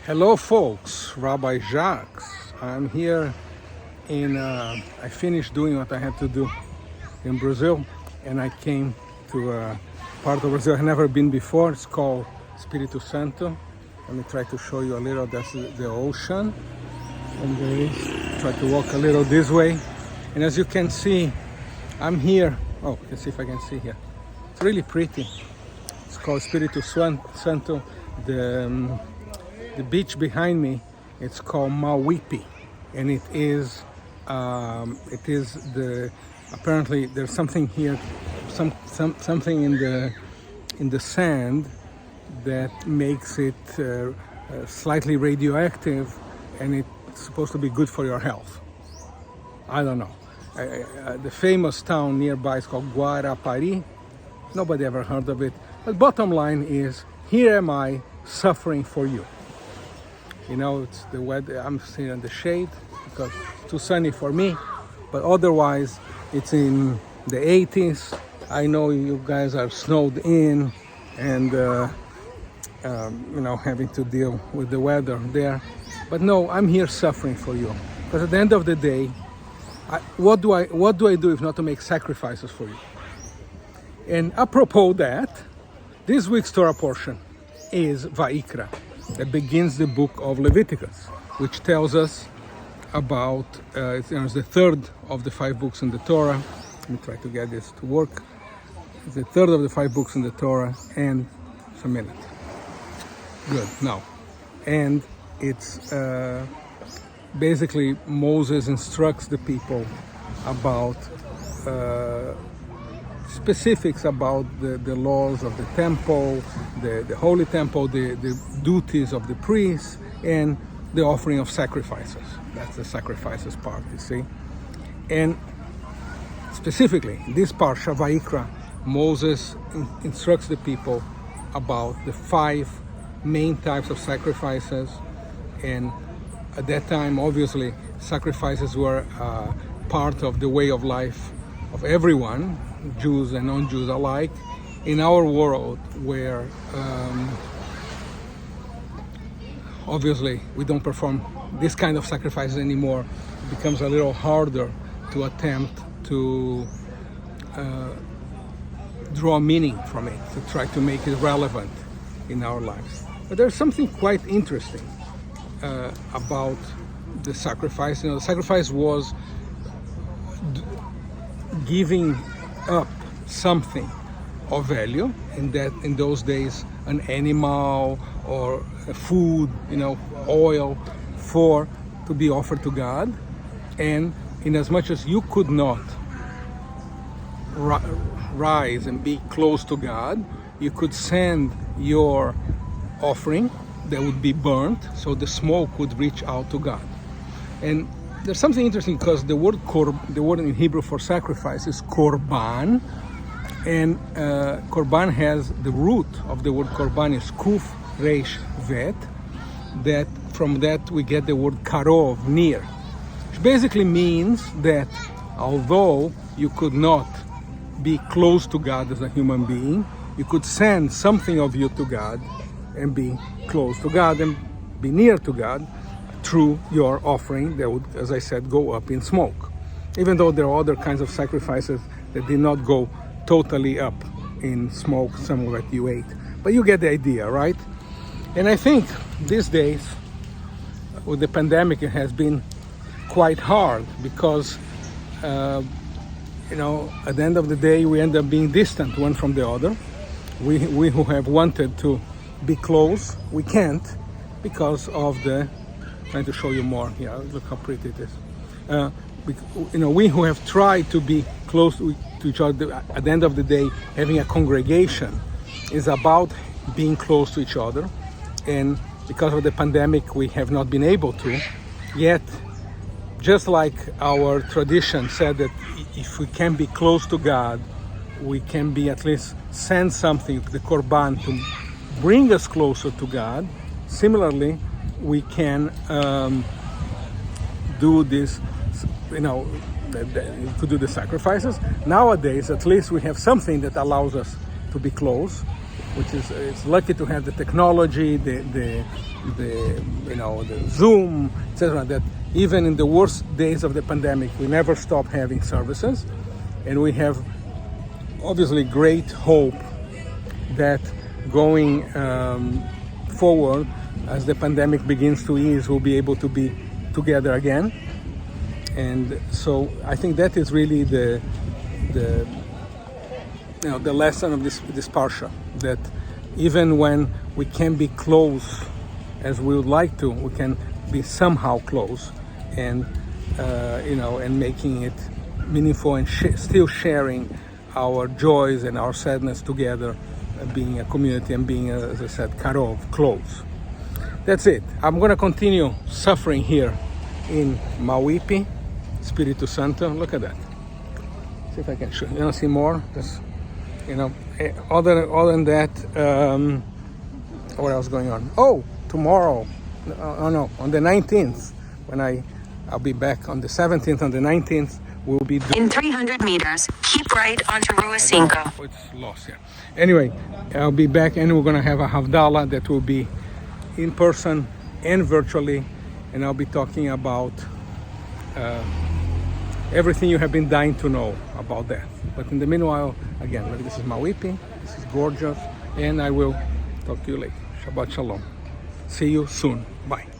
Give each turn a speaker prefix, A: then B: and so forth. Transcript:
A: Hello folks, Rabbi Jacques. I'm here I finished doing what I had to do in Brazil, and I came to a part of Brazil I've never been before. It's called Espírito Santo. Let me try to show you a little. That's the ocean. And try to walk a little this way. And as you can see, I'm here. Oh, let's see if I can see here. It's really pretty. It's called Espírito Santo. The beach behind me, it's called Mauipe, and it is apparently there's something here, something in the sand that makes it slightly radioactive, and it's supposed to be good for your health. I don't know. The famous town nearby is called Guarapari. Nobody ever heard of it. But bottom line is, here am I suffering for you. You know, it's the weather. I'm sitting in the shade because it's too sunny for me. But otherwise, it's in the 80s. I know you guys are snowed in and, having to deal with the weather there. But no, I'm here suffering for you. Because at the end of the day, what do I do if not to make sacrifices for you? And apropos that, this week's Torah portion is Vaikrah, that begins the book of Leviticus, which tells us about, it's the third of the 5 books in the Torah. Let me try to get this to work. It's the third of the 5 books in the Torah, and it's a minute. Good, now. And it's basically Moses instructs the people about specifics about the laws of the temple, the holy temple, the duties of the priests, and the offering of sacrifices. That's the sacrifices part, you see. And specifically, this Parashat Vaikrah, Moses instructs the people about the 5 main types of sacrifices. And at that time, obviously, sacrifices were part of the way of life of everyone, Jews and non-Jews alike. In our world, where obviously we don't perform this kind of sacrifices anymore, it becomes a little harder to attempt to draw meaning from it, to try to make it relevant in our lives. But there's something quite interesting about the sacrifice. The sacrifice was giving up something of value, in those days an animal or food, oil, to be offered to God. And in as much as you could not rise and be close to God, you could send your offering that would be burnt, so the smoke would reach out to God. And there's something interesting, because the word in Hebrew for sacrifice is korban, and korban has the root of the word korban is kuf reish vet. That from that we get the word karov, near, which basically means that although you could not be close to God as a human being, you could send something of you to God and be close to God and be near to God through your offering that would, as I said, go up in smoke. Even though there are other kinds of sacrifices that did not go totally up in smoke, some of it you ate. But you get the idea, right? And I think these days, with the pandemic, it has been quite hard because, at the end of the day, we end up being distant one from the other. We who have wanted to be close, we can't because of trying to show you more here. Look how pretty it is. We who have tried to be close to each other, at the end of the day, having a congregation is about being close to each other. And because of the pandemic, we have not been able to. Yet, just like our tradition said that if we can be close to God, we can be at least send something, the korban, to bring us closer to God. Similarly, we can do this, you could do the sacrifices. Nowadays, at least we have something that allows us to be close. which is it's lucky to have the technology, the Zoom, etc. That even in the worst days of the pandemic, we never stop having services, and we have obviously great hope that going forward, as the pandemic begins to ease, we'll be able to be together again. And so I think that is really the lesson of this parsha, that even when we can't be close as we would like to, we can be somehow close, and and making it meaningful, and still sharing our joys and our sadness together, being a community and being, as I said, karov, close. That's it. I'm going to continue suffering here in Mauipi, Espírito Santo. Look at that. See if I can show you. You want to see more? Just, other than that, what else going on? Oh, tomorrow. No, on the 19th, when I'll be back on the 17th, on the 19th, we'll be
B: in 300 meters, keep right onto Rua 5.
A: It's lost here. Anyway, I'll be back, and we're going to have a Havdalah that will be in person and virtually, and I'll be talking about everything you have been dying to know about that. But in the meanwhile, again, look, this is Mauipi, this is gorgeous, and I will talk to you later. Shabbat Shalom. See you soon. Bye.